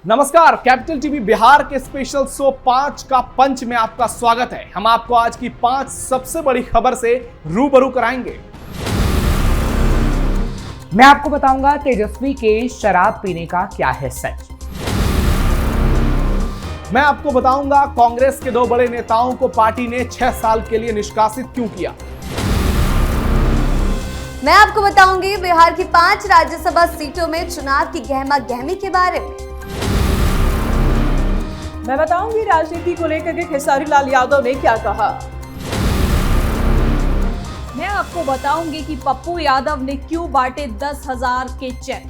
नमस्कार, capital TV Bihar के special show 5 का पंच में आपका स्वागत है। हम आपको आज की 5 सबसे बड़ी खबर से रूबरू कराएंगे। मैं आपको बताऊंगा तेजस्वी के शराब पीने का क्या है सच। मैं आपको बताऊंगा कांग्रेस के 2 बड़े नेताओं को पार्टी ने 6 साल के लिए निष्कासित क्यों किया। मैं आपको बताऊंगी बिहार की 5 राज्यसभा सीटों में चुनाव की गहमा गहमी के बारे में। मैं बताऊंगी राजनीति को लेकर के खेसारी लाल यादव ने क्या कहा। मैं आपको बताऊंगी कि पप्पू यादव ने क्यों बांटे 10,000 के चेक।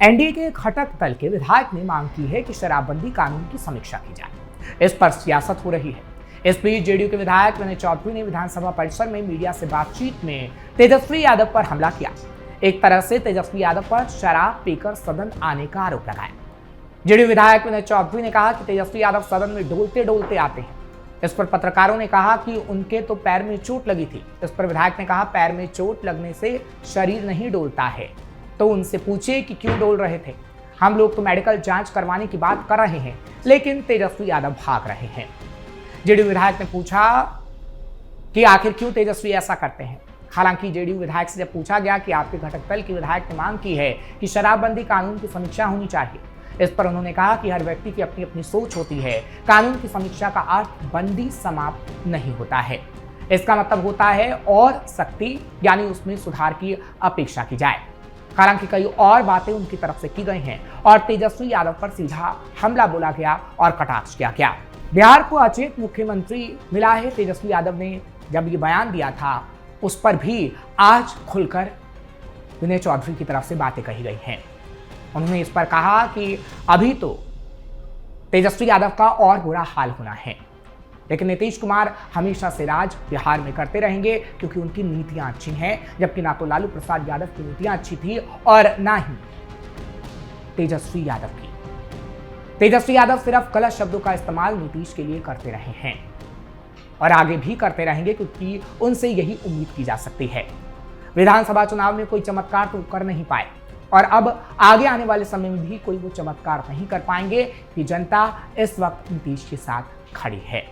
एनडीए के घटक दल के विधायक ने मांग की है कि शराबबंदी कानून की समीक्षा की जाए। इस पर सियासत हो रही है। इस बीच जेडीयू के विधायक विनय चौधरी ने विधानसभा परिसर में मीडिया से बातचीत में तेजस्वी यादव पर हमला किया। एक तरह से तेजस्वी यादव पर शराब पीकर सदन आने का आरोप लगाया। जेडीयू विधायक विनय चौधरी ने कहा कि तेजस्वी यादव सदन में डोलते डोलते आते हैं। इस पर पत्रकारों ने कहा कि उनके तो पैर में चोट लगी थी। इस पर विधायक ने कहा, पैर में चोट लगने से शरीर नहीं डोलता है, तो उनसे पूछिए कि क्यों डोल रहे थे। हम लोग तो मेडिकल जांच करवाने की बात कर रहे हैं, लेकिन तेजस्वी यादव भाग रहे हैं। जेडीयू विधायक ने पूछा कि आखिर क्यों तेजस्वी ऐसा करते हैं। हालांकि जेडीयू विधायक से जब पूछा गया कि आपके घटक दल के विधायक ने मांग की है कि शराबबंदी कानून की समीक्षा होनी चाहिए, इस पर उन्होंने कहा कि हर व्यक्ति की अपनी अपनी सोच होती है। कानून की समीक्षा का अर्थ बंदी समाप्त नहीं होता है। इसका मतलब होता है और सख्ती, यानी उसमें सुधार की अपेक्षा की जाए। हालांकि कई और बातें उनकी तरफ से की गई हैं और तेजस्वी यादव पर सीधा हमला बोला गया और कटाक्ष किया गया। बिहार को अचेत मुख्यमंत्री मिला है। तेजस्वी यादव ने जब ये बयान दिया था, उस पर भी आज खुलकर विनय चौधरी की तरफ से बातें कही गई हैं। उन्होंने इस पर कहा कि अभी तो तेजस्वी यादव का और बुरा हाल होना है, लेकिन नीतीश कुमार हमेशा से राज बिहार में करते रहेंगे क्योंकि उनकी नीतियां अच्छी हैं, जबकि ना तो लालू प्रसाद यादव की नीतियां अच्छी थी और ना ही तेजस्वी यादव की। तेजस्वी यादव सिर्फ गलत शब्दों का इस्तेमाल नीतीश के लिए करते रहे हैं और आगे भी करते रहेंगे, क्योंकि उनसे यही उम्मीद की जा सकती है। विधानसभा चुनाव में कोई चमत्कार तो कर नहीं पाए और अब आगे आने वाले समय में भी कोई वो चमत्कार नहीं कर पाएंगे कि जनता इस वक्त नीतीश के साथ खड़ी है।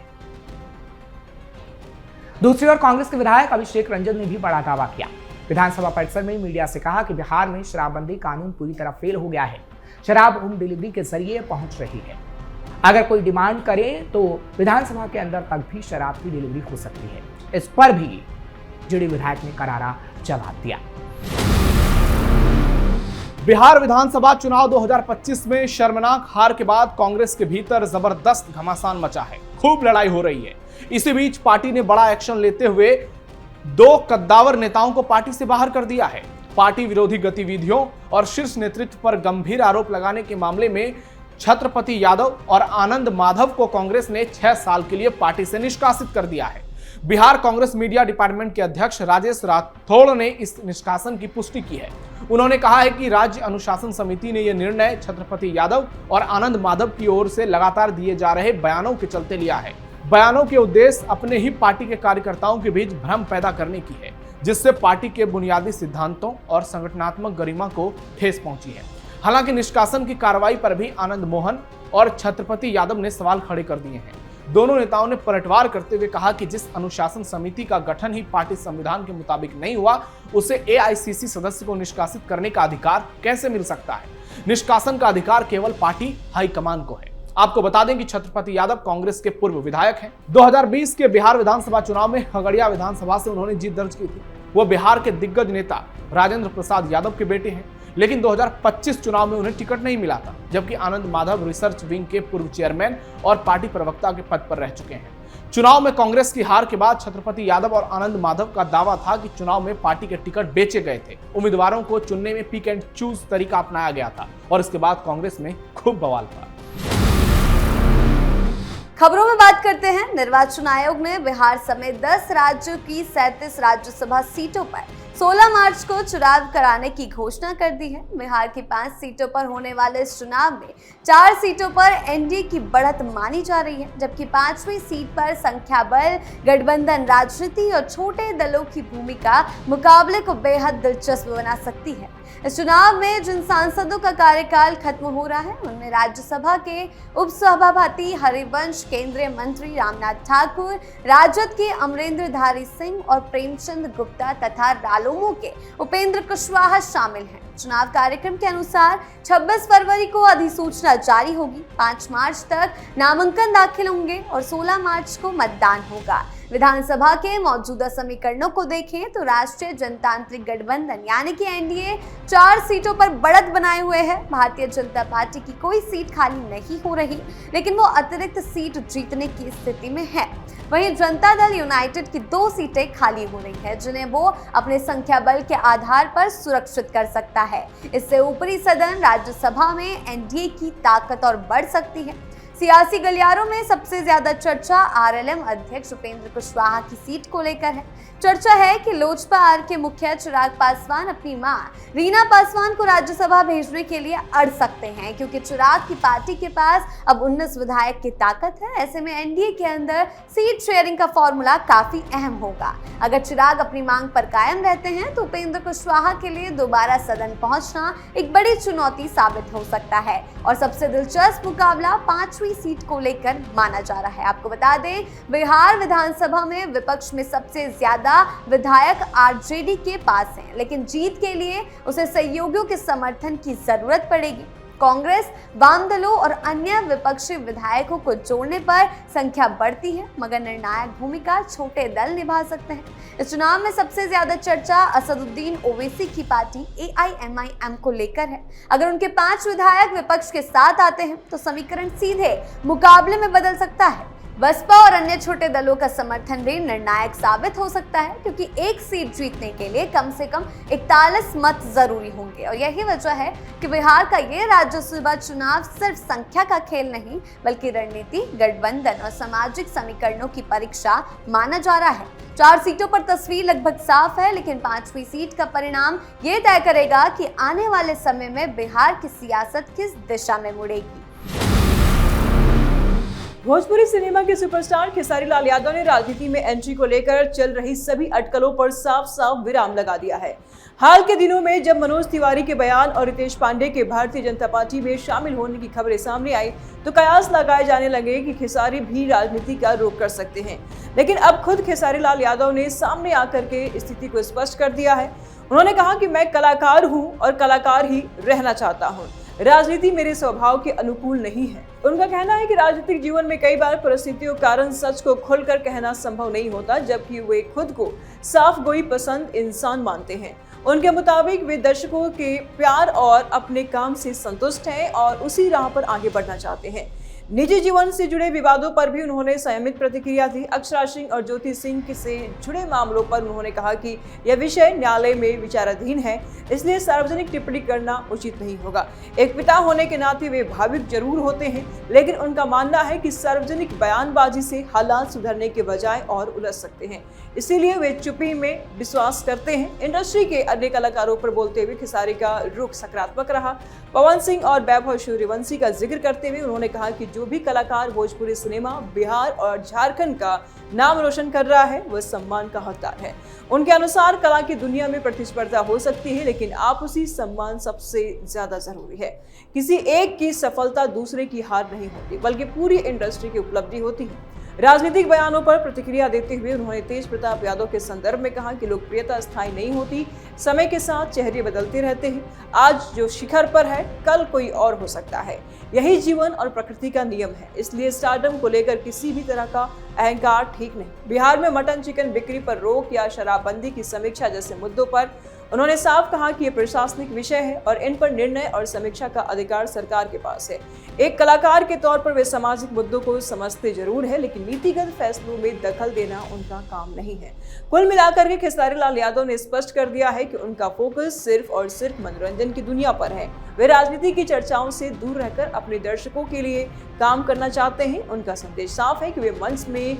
दूसरी ओर कांग्रेस के विधायक अभिषेक रंजन ने भी बड़ा दावा किया। विधानसभा परिसर में मीडिया से कहा कि बिहार में शराबबंदी कानून पूरी तरह फेल हो गया है। शराब होम डिलीवरी के जरिए पहुंच रही है। अगर कोई डिमांड करे तो विधानसभा के अंदर तक भी शराब की डिलीवरी हो सकती है। इस पर भी जेडीयू विधायक ने करारा जवाब दिया। बिहार विधानसभा चुनाव 2025 में शर्मनाक हार के बाद कांग्रेस के भीतर जबरदस्त घमासान मचा है। खूब लड़ाई हो रही है। इसी बीच पार्टी ने बड़ा एक्शन लेते हुए 2 कद्दावर नेताओं को पार्टी से बाहर कर दिया है। पार्टी विरोधी गतिविधियों और शीर्ष नेतृत्व पर गंभीर आरोप लगाने के मामले में छत्रपति यादव और आनंद माधव को कांग्रेस ने 6 साल के लिए पार्टी से निष्कासित कर दिया है। बिहार कांग्रेस मीडिया डिपार्टमेंट के अध्यक्ष राजेश राठौड़ ने इस निष्कासन की पुष्टि की है। उन्होंने कहा है कि राज्य अनुशासन समिति ने यह निर्णय छत्रपति यादव और आनंद माधव की ओर से लगातार दिए जा रहे बयानों के चलते लिया है। बयानों के उद्देश्य अपने ही पार्टी के कार्यकर्ताओं के बीच भ्रम पैदा करने की है, जिससे पार्टी के बुनियादी सिद्धांतों और संगठनात्मक गरिमा को ठेस पहुंची है। हालांकि निष्कासन की कार्रवाई पर भी आनंद मोहन और छत्रपति यादव ने सवाल खड़े कर दिए हैं। दोनों नेताओं ने पलटवार करते हुए कहा कि जिस अनुशासन समिति का गठन ही पार्टी संविधान के मुताबिक नहीं हुआ, उसे एआईसीसी सदस्य को निष्कासित करने का अधिकार कैसे मिल सकता है। निष्कासन का अधिकार केवल पार्टी हाईकमान को है। आपको बता दें कि छत्रपति यादव कांग्रेस के पूर्व विधायक हैं। 2020 के बिहार विधानसभा चुनाव में खगड़िया विधानसभा से उन्होंने जीत दर्ज की थी। वो बिहार के दिग्गज नेता राजेंद्र प्रसाद यादव के बेटे हैं, लेकिन 2025 चुनाव में उन्हें टिकट नहीं मिला था, जबकि आनंद माधव रिसर्च विंग के पूर्व चेयरमैन और पार्टी प्रवक्ता के पद पर रह चुके हैं। चुनाव में कांग्रेस की हार के बाद छत्रपति यादव और आनंद माधव का दावा था कि चुनाव में पार्टी के टिकट बेचे गए थे। उम्मीदवारों को चुनने में पिक एंड चूज तरीका अपनाया गया था और इसके बाद कांग्रेस में खूब बवाल था। खबरों में बात करते हैं। निर्वाचन आयोग ने बिहार समेत 10 राज्यों की 37 राज्यसभा सीटों पर 16 मार्च को चुनाव कराने की घोषणा कर दी है। बिहार की 5 सीटों पर होने वाले इस चुनाव में 4 सीटों पर एनडीए की बढ़त मानी जा रही है, जबकि 5वीं सीट पर संख्या बल, गठबंधन राजनीति और छोटे दलों की भूमिका मुकाबले को बेहद दिलचस्प बना सकती है। इस चुनाव में जिन सांसदों का कार्यकाल खत्म हो रहा है उनमें राज्यसभा के उपसभापति हरिवंश, केंद्रीय मंत्री रामनाथ ठाकुर, राजद के अमरेंद्रधारी सिंह और प्रेमचंद गुप्ता तथा रालोमो के उपेंद्र कुशवाहा शामिल हैं। चुनाव कार्यक्रम के अनुसार 26 फरवरी को अधिसूचना जारी होगी, 5 मार्च तक नामांकन दाखिल होंगे और 16 मार्च को मतदान होगा। विधानसभा के मौजूदा समीकरणों को देखें तो राष्ट्रीय जनतांत्रिक गठबंधन यानी कि एनडीए 4 सीटों पर बढ़त बनाए हुए है। भारतीय जनता पार्टी की कोई सीट खाली नहीं हो रही, लेकिन वो अतिरिक्त सीट जीतने की स्थिति में है। वहीं जनता दल यूनाइटेड की 2 सीटें खाली हो रही है, जिन्हें वो अपने संख्या बल के आधार पर सुरक्षित कर सकता है। इससे ऊपरी सदन राज्यसभा में एनडीए की ताकत और बढ़ सकती है। सियासी गलियारों में सबसे ज्यादा चर्चा आरएलएम अध्यक्ष उपेंद्र कुशवाहा की सीट को लेकर है। चर्चा है कि लोजपा आर के मुखिया चिराग पासवान अपनी मां रीना पासवान को राज्यसभा भेजने के लिए अड़ सकते हैं, क्योंकि चिराग की पार्टी के पास अब 19 विधायक की ताकत है। ऐसे में एनडीए के अंदर सीट शेयरिंग का फॉर्मूला काफी अहम होगा। अगर चिराग अपनी मांग पर कायम रहते हैं तो उपेंद्र कुशवाहा के लिए दोबारा सदन पहुंचना एक बड़ी चुनौती साबित हो सकता है और सबसे दिलचस्प मुकाबला 5वीं सीट को लेकर माना जा रहा है। आपको बता दें, बिहार विधानसभा में विपक्ष में सबसे ज्यादा विधायक आरजेडी के पास हैं, लेकिन जीत के लिए उसे सहयोगियों के समर्थन की जरूरत पड़ेगी। कांग्रेस, वाम दलों और अन्य विपक्षी विधायकों को जोड़ने पर संख्या बढ़ती है, मगर निर्णायक भूमिका छोटे दल निभा सकते हैं। इस चुनाव में सबसे ज्यादा चर्चा असदुद्दीन ओवैसी की पार्टी एआईएमआईएम को लेकर है। अगर उनके 5 विधायक विपक्ष के साथ आते हैं तो समीकरण सीधे मुकाबले में बदल सकता है। बसपा और अन्य छोटे दलों का समर्थन भी निर्णायक साबित हो सकता है, क्योंकि एक सीट जीतने के लिए कम से कम 41 मत जरूरी होंगे और यही वजह है कि बिहार का ये राज्यसभा चुनाव सिर्फ संख्या का खेल नहीं, बल्कि रणनीति, गठबंधन और सामाजिक समीकरणों की परीक्षा माना जा रहा है। 4 सीटों पर तस्वीर लगभग साफ है, लेकिन 5वीं सीट का परिणाम ये तय करेगा कि आने वाले समय में बिहार की सियासत किस दिशा में मुड़ेगी। भोजपुरी सिनेमा के सुपरस्टार खेसारी लाल यादव ने राजनीति में एंट्री को लेकर चल रही सभी अटकलों पर साफ साफ विराम लगा दिया है। हाल के दिनों में जब मनोज तिवारी के बयान और रितेश पांडे के भारतीय जनता पार्टी में शामिल होने की खबरें सामने आई तो कयास लगाए जाने लगे कि खेसारी भी राजनीति का रुख कर सकते हैं। लेकिन अब खुद खेसारी लाल यादव ने सामने आकर के स्थिति को स्पष्ट कर दिया है। उन्होंने कहा कि मैं कलाकार हूं और कलाकार ही रहना चाहता हूं, राजनीति मेरे स्वभाव के अनुकूल नहीं है। उनका कहना है कि राजनीतिक जीवन में कई बार परिस्थितियों के कारण सच को खुलकर कहना संभव नहीं होता, जबकि वे खुद को साफ गोई पसंद इंसान मानते हैं। उनके मुताबिक वे दर्शकों के प्यार और अपने काम से संतुष्ट हैं और उसी राह पर आगे बढ़ना चाहते हैं। निजी जीवन से जुड़े विवादों पर भी उन्होंने संयमित प्रतिक्रिया दी। अक्षरा सिंह और ज्योति सिंह से जुड़े मामलों पर उन्होंने कहा कि यह विषय न्यायालय में विचाराधीन है, इसलिए सार्वजनिक टिप्पणी करना उचित नहीं होगा। एक पिता होने के नाते वे भावुक जरूर होते हैं, लेकिन उनका मानना है कि सार्वजनिक बयानबाजी से हालात सुधरने के बजाय और उलझ सकते हैं, इसीलिए वे चुप्पी में विश्वास करते हैं। इंडस्ट्री के अन्य कलाकारों पर बोलते हुए खेसारी का रुख सकारात्मक रहा। पवन सिंह और वैभव सूर्यवंशी का जिक्र करते हुए उन्होंने कहा कि जो भी कलाकार भोजपुरी सिनेमा, बिहार और झारखंड का नाम रोशन कर रहा है वह सम्मान का हकदार है। उनके अनुसार कला की दुनिया में प्रतिस्पर्धा हो सकती है, लेकिन आपसी सम्मान सबसे ज्यादा जरूरी है। किसी एक की सफलता दूसरे की हार नहीं होती, बल्कि पूरी इंडस्ट्री की उपलब्धि होती है। राजनीतिक बयानों पर प्रतिक्रिया देते हुए उन्होंने तेज प्रताप यादव के संदर्भ में कहा कि लोकप्रियता स्थायी नहीं होती, समय के साथ चेहरे बदलते रहते हैं। आज जो शिखर पर है कल कोई और हो सकता है, यही जीवन और प्रकृति का नियम है, इसलिए स्टारडम को लेकर किसी भी तरह का अहंकार ठीक नहीं। बिहार में मटन चिकन बिक्री पर रोक या शराबबंदी की समीक्षा जैसे मुद्दों पर उन्होंने साफ कहा कि ये प्रशासनिक विषय है और इन पर निर्णय और समीक्षा का अधिकार सरकार के पास है। एक कलाकार के तौर पर वे सामाजिक मुद्दों को समझते जरूर है, लेकिन नीतिगत फैसलों में दखल देना उनका काम नहीं है। कुल मिलाकर के खेसारी लाल यादव ने स्पष्ट कर दिया है कि उनका फोकस सिर्फ और सिर्फ मनोरंजन की दुनिया पर है। वे राजनीति की चर्चाओं से दूर रहकर अपने दर्शकों के लिए काम करना चाहते हैं। उनका संदेश साफ है कि वे मंच में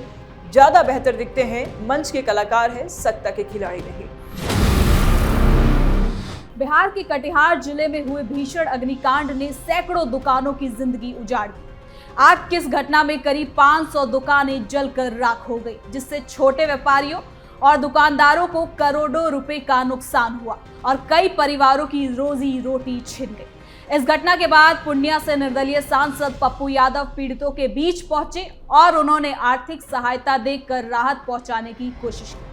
ज्यादा बेहतर दिखते हैं, मंच के कलाकार है, सत्ता के खिलाड़ी नहीं। बिहार के कटिहार जिले में हुए भीषण अग्निकांड ने सैकड़ों दुकानों की जिंदगी उजाड़ दी। आग की इस घटना में करीब 500 दुकानें जलकर राख हो गई, जिससे छोटे व्यापारियों और दुकानदारों को करोड़ों रुपए का नुकसान हुआ और कई परिवारों की रोजी रोटी छिन गई। इस घटना के बाद पूर्णिया से निर्दलीय सांसद पप्पू यादव पीड़ितों के बीच पहुंचे और उन्होंने आर्थिक सहायता देकर राहत पहुंचाने की कोशिश की।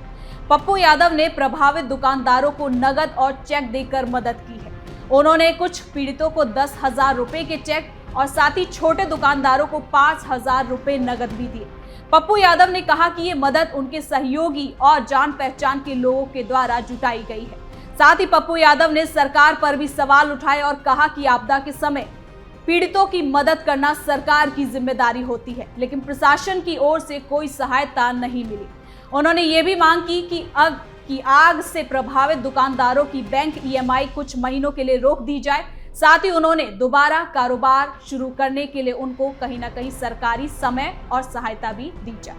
पप्पू यादव ने प्रभावित दुकानदारों को नगद और चेक देकर मदद की है। उन्होंने कुछ पीड़ितों को 10,000 रुपए के चेक और साथ ही छोटे दुकानदारों को 5,000 रुपए नगद भी दिए। पप्पू यादव ने कहा कि ये मदद उनके सहयोगी और जान पहचान के लोगों के द्वारा जुटाई गई है। साथ ही पप्पू यादव ने सरकार पर भी सवाल उठाए और कहा कि आपदा के समय पीड़ितों की मदद करना सरकार की जिम्मेदारी होती है, लेकिन प्रशासन की ओर से कोई सहायता नहीं मिली। उन्होंने ये भी मांग की कि आग से प्रभावित दुकानदारों की बैंक EMI कुछ महीनों के लिए रोक दी जाए। साथ ही उन्होंने दोबारा कारोबार शुरू करने के लिए उनको कहीं ना कहीं सरकारी समय और सहायता भी दी जाए।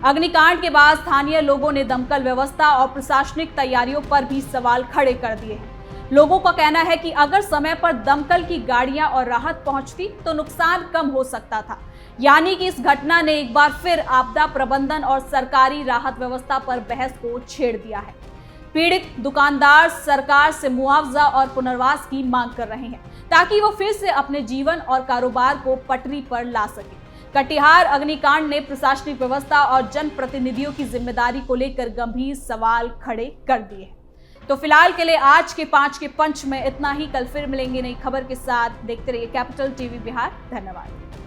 अग्निकांड के बाद स्थानीय लोगों ने दमकल व्यवस्था और प्रशासनिक तैयारियों पर भी सवाल खड़े कर दिए हैं। लोगों का कहना है कि अगर समय पर दमकल की गाड़ियां और राहत पहुंचती तो नुकसान कम हो सकता था। यानी कि इस घटना ने एक बार फिर आपदा प्रबंधन और सरकारी राहत व्यवस्था पर बहस को छेड़ दिया है। पीड़ित दुकानदार सरकार से मुआवजा और पुनर्वास की मांग कर रहे हैं ताकि वो फिर से अपने जीवन और कारोबार को पटरी पर ला सके। कटिहार अग्निकांड ने प्रशासनिक व्यवस्था और जनप्रतिनिधियों की जिम्मेदारी को लेकर गंभीर सवाल खड़े कर दिए हैं। तो फिलहाल के लिए आज के 5 के पंच में इतना ही। कल फिर मिलेंगे नई खबर के साथ। देखते रहिए कैपिटल टीवी बिहार। धन्यवाद।